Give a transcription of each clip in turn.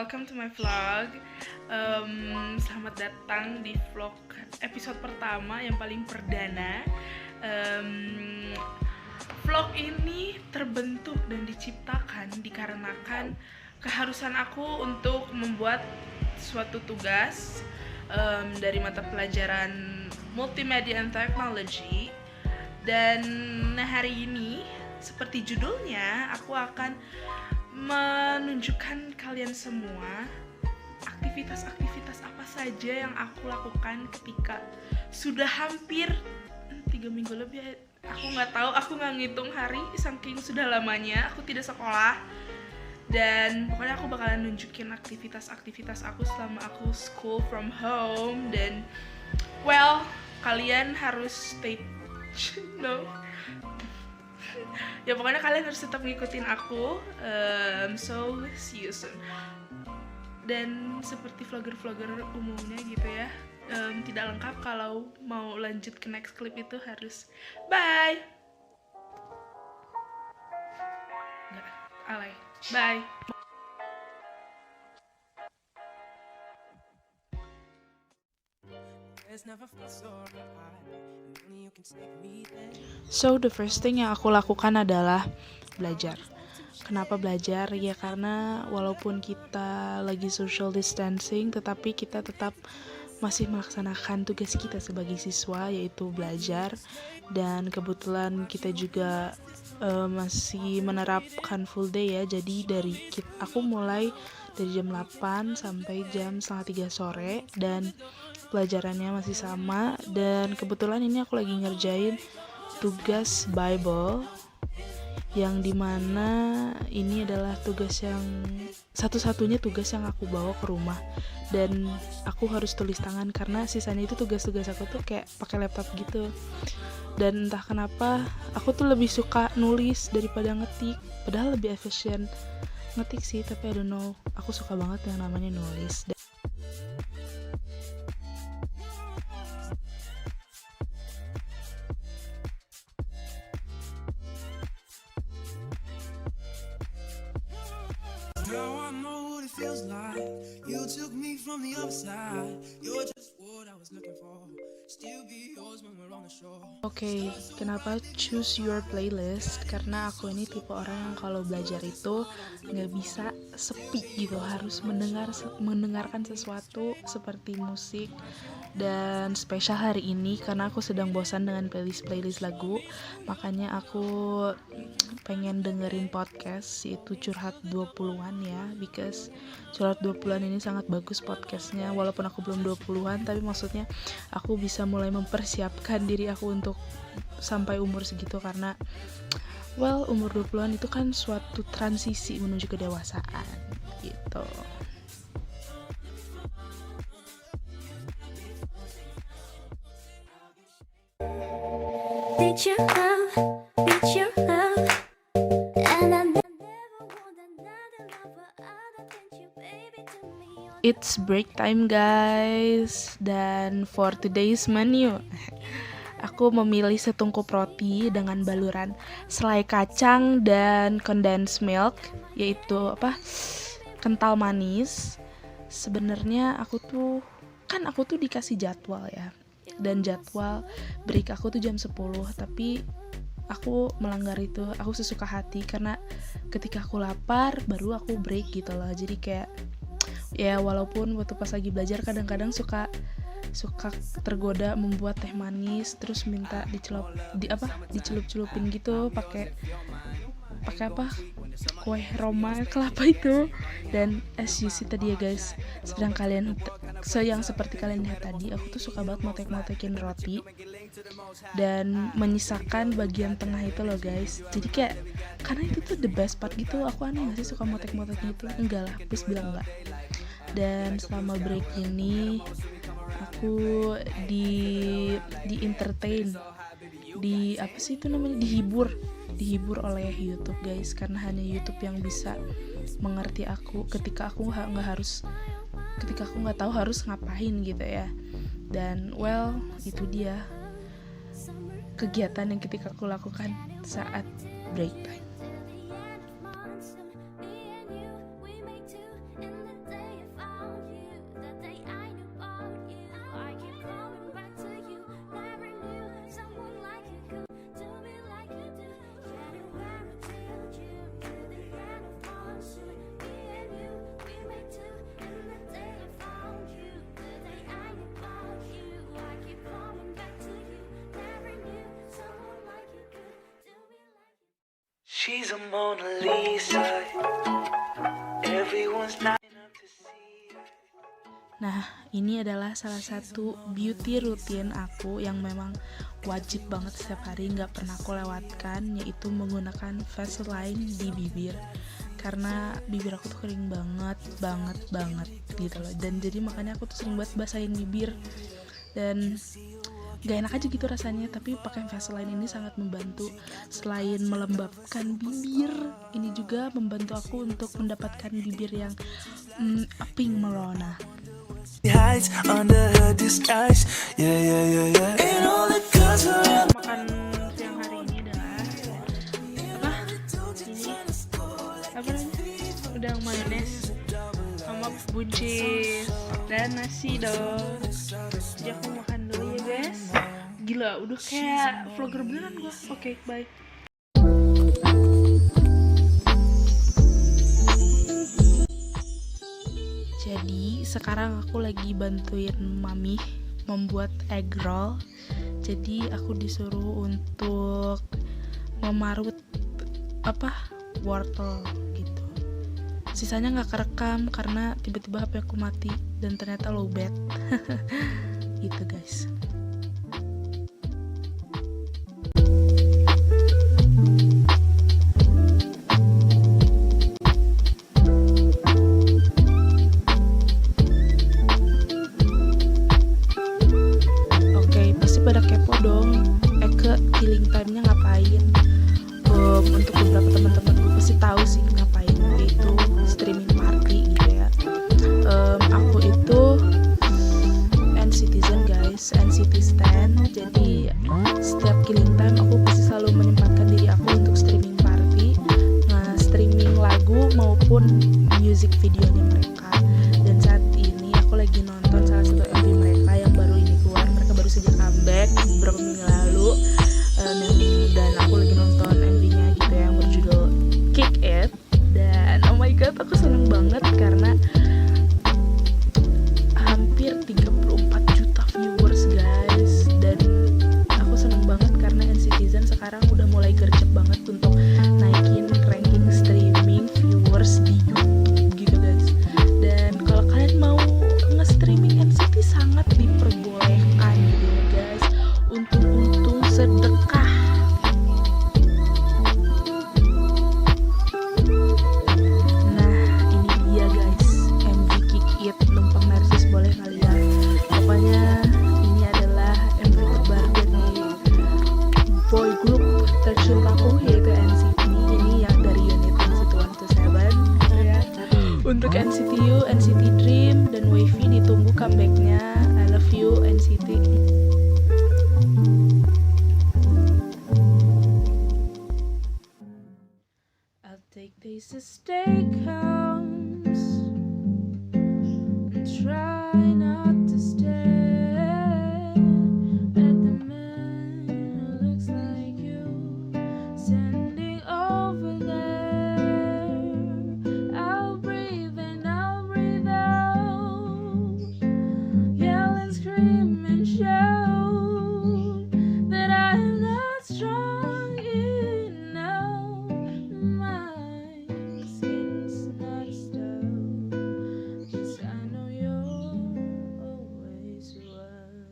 welcome to my vlog. Selamat datang di vlog episode pertama yang paling perdana. Vlog ini terbentuk dan diciptakan dikarenakan keharusan aku untuk membuat suatu tugas dari mata pelajaran Multimedia and Technology. Dan hari ini, seperti judulnya, aku akan menunjukkan kalian semua aktivitas-aktivitas apa saja yang aku lakukan ketika sudah hampir 3 minggu lebih. Aku nggak tahu, aku nggak ngitung hari saking sudah lamanya aku tidak sekolah. Dan pokoknya aku bakalan nunjukin aktivitas-aktivitas aku selama aku school from home. Dan kalian harus stay ya pokoknya kalian harus tetap ngikutin aku. So see you soon. Dan seperti vlogger-vlogger umumnya gitu ya, tidak lengkap. Kalau mau lanjut ke next clip itu harus bye. Nggak, alay. Bye. So the first thing yang aku lakukan adalah belajar. Kenapa belajar? Ya karena walaupun kita lagi social distancing, tetapi kita tetap masih melaksanakan tugas kita sebagai siswa, yaitu belajar. Dan kebetulan kita juga masih menerapkan full day ya. Jadi aku mulai dari jam 8 sampai jam setengah 3 sore, dan pelajarannya masih sama. Dan kebetulan ini aku lagi ngerjain tugas Bible, yang dimana ini adalah tugas yang satu-satunya tugas yang aku bawa ke rumah, dan aku harus tulis tangan karena sisanya itu tugas-tugas aku tuh kayak pakai laptop gitu. Dan entah kenapa aku tuh lebih suka nulis daripada ngetik, padahal lebih efisien ngetik sih, tapi I don't know, aku suka banget yang namanya nulis. Now I know what it feels like. You took me from the other side. You're just what I was looking for. Still be yours when we're on the shore. Oke, kenapa choose your playlist? Karena aku ini tipe orang yang kalau belajar itu nggak bisa sepi gitu, harus mendengarkan sesuatu seperti musik. Dan spesial hari ini karena aku sedang bosan dengan playlist lagu, makanya aku pengen dengerin podcast, yaitu Curhat 20-an ya, because Curhat 20-an ini sangat bagus podcastnya. Walaupun aku belum 20-an, tapi maksudnya aku bisa mulai mempersiapkan diri aku untuk sampai umur segitu, karena umur 20-an itu kan suatu transisi menuju kedewasaan gitu. Did you love, and I never want another lover other than you, baby, to me. It's break time guys, dan for today's menu aku memilih setungkup roti dengan baluran selai kacang dan condensed milk, yaitu kental manis. Sebenarnya aku tuh dikasih jadwal ya, dan jadwal break aku tuh jam 10, tapi aku melanggar itu. Aku sesuka hati karena ketika aku lapar baru aku break gitu loh. Jadi kayak ya walaupun waktu pas lagi belajar kadang-kadang suka tergoda membuat teh manis, terus minta dicelup-celupin gitu pakai kue Roma kelapa itu. Dan as you see tadi ya guys, yang seperti kalian lihat tadi, aku tuh suka banget motek-motekin roti dan menyisakan bagian tengah itu loh guys. Jadi kayak karena itu tuh the best part gitu. Aku aneh gak sih suka motek-motekin itu? Enggak lah, please bilang enggak. Dan selama break ini aku di entertain, dihibur oleh YouTube guys, karena hanya YouTube yang bisa mengerti aku ketika aku nggak tahu harus ngapain gitu ya. Dan itu dia kegiatan yang ketika aku lakukan saat break time. Me and you, we make two in the day. She's a Mona Lisa. Everyone's lining up to see her. Nah, ini adalah salah satu beauty routine aku yang memang wajib banget setiap hari, nggak pernah aku lewatkan, yaitu menggunakan Vaseline di bibir. Karena bibir aku tuh kering banget gitu loh. Dan jadi makanya aku tuh sering banget basahin bibir. Dan gak enak aja gitu rasanya, tapi pakai Vaseline ini sangat membantu. Selain melembabkan bibir, ini juga membantu aku untuk mendapatkan bibir yang pink merona. Hides under her disguise. Yeah. And all the girls around. Makan siang hari ini adalah apa namanya? Udang mayones sama buncis dan nasi dong. Jadi aku makan dulu ya guys. Gila, udah kayak vlogger beneran gua. Oke, baik. Jadi sekarang aku lagi bantuin mami membuat egg roll. Jadi aku disuruh untuk memarut wortel gitu. Sisanya nggak kerekam karena tiba-tiba HP aku mati dan ternyata lowbat. Gitu guys. Pada kepo dong, Eke healing time-nya ngapain. Untuk beberapa teman-teman gue pasti tahu sih ngapain, yaitu streaming party gitu ya. Aku itu NCTzen guys, NCT Stan. Jadi setiap healing time aku pasti selalu menyempatkan diri aku untuk streaming party, streaming lagu maupun music videonya mereka. Dan saat ini aku lagi nonton salah satu MV mereka yang baru ini keluar. Mereka baru saja comeback beberapa minggu lalu, dan aku lagi nonton MV-nya gitu yang berjudul Kick It. Dan oh my god, aku seneng banget karena hampir 34 juta viewers guys. Dan aku seneng banget karena NCTzen sekarang udah mulai gercep banget untuk naikin ranking streaming viewers di YouTube gitu guys. Dan kalau kalian mau nge-streaming NCT sangat diperbolehkan gitu ya guys. Untung-untung sedekah. Nah, ini dia guys, MV Kick It numpang narsis boleh kali ya. Pokoknya ini adalah MV terbaru dari boy group tercintaku yaitu NCT. Ini yang dari unit NCT 127 gitu ya. Untuk NCT U, NCT Dream, dan Wavy ditunggu comebacknya. I love you NCT. I'll take this as steak house and try not to stare at the man who looks like you standing over there. I'll breathe in, I'll breathe out, yell and scream and shout that I am not strong enough. My skin's not stout, 'cause I know you're always one.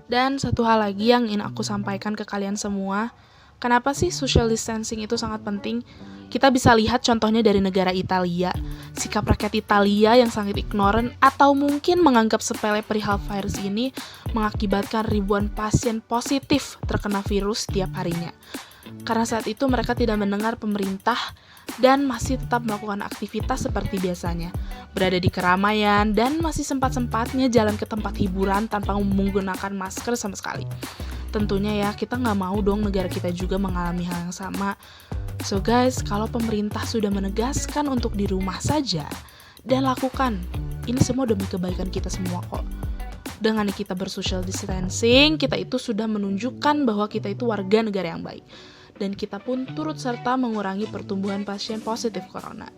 Dan satu hal lagi yang ingin aku sampaikan ke kalian semua, kenapa sih social distancing itu sangat penting? Kita bisa lihat contohnya dari negara Italia. Sikap rakyat Italia yang sangat ignoran atau mungkin menganggap sepele perihal virus ini mengakibatkan ribuan pasien positif terkena virus setiap harinya. Karena saat itu mereka tidak mendengar pemerintah dan masih tetap melakukan aktivitas seperti biasanya, berada di keramaian dan masih sempat-sempatnya jalan ke tempat hiburan tanpa menggunakan masker sama sekali. Tentunya ya, kita nggak mau dong negara kita juga mengalami hal yang sama. So guys, kalau pemerintah sudah menegaskan untuk di rumah saja dan lakukan, ini semua demi kebaikan kita semua kok. Dengan kita bersocial distancing, kita itu sudah menunjukkan bahwa kita itu warga negara yang baik. Dan kita pun turut serta mengurangi pertumbuhan pasien positif corona.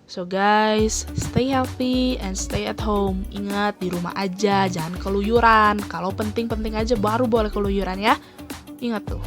So guys, stay healthy and stay at home. Ingat, di rumah aja, jangan keluyuran. Kalau penting-penting aja baru boleh keluyuran ya. Ingat tuh.